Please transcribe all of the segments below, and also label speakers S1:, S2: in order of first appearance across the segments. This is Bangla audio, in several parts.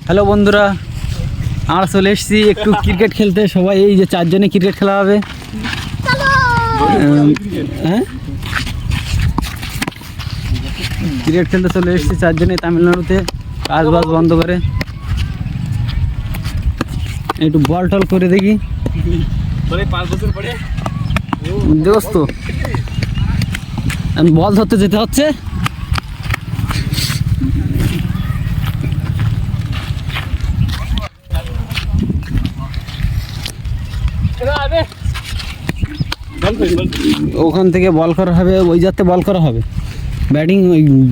S1: হ্যালো বন্ধুরা, আমরা চলে এসেছি একটু ক্রিকেট খেলতে। সবাই এই যে 4 জনে ক্রিকেট খেলা হবে। হ্যাঁ, ক্রিকেট খেলতে চলে এসেছি 4 জনে তামিলনাড়ুতে, কাজ বাজ বন্ধ করে। একটু বল টল করে দেখি।
S2: 5 বছর পরে
S1: দোস্ত বল ধরতে যেতে হচ্ছে। ওখান থেকে বল করা হবে, ওই যাতে বল করা হবে।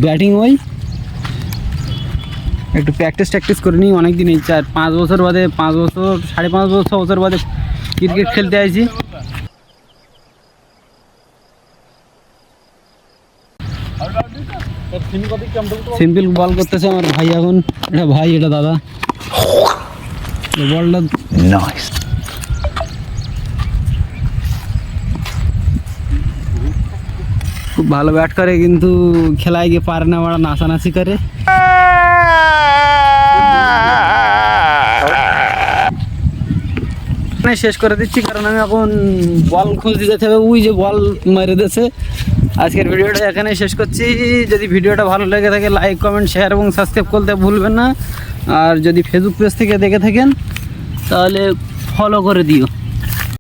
S1: ব্যাটিং ওই একটু প্র্যাকটিস করে নিই। অনেকদিন এই 4-5 বছর বাদে, 5 বছর 5.5 বছর বাদে ক্রিকেট খেলতে আইছি। সিম্পল বল করতেছে আমার ভাই। এখন এটা ভাই, এটা দাদা। বলটা নাইস। খুব ভালো ব্যাট করে, কিন্তু খেলায় গিয়ে পারে না, ওরা নাচানাচি করে। শেষ করে দিচ্ছি, কারণ আমি এখন বল খুঁজতে যেতে হবে। ওই যে বল মেরে দিয়েছে। আজকের ভিডিওটা এখানেই শেষ করছি। যদি ভিডিওটা ভালো লেগে থাকে, লাইক, কমেন্ট, শেয়ার এবং সাবস্ক্রাইব করতে ভুলবেন না। আর যদি ফেসবুক পেজ থেকে দেখে থাকেন, তাহলে ফলো করে দিও।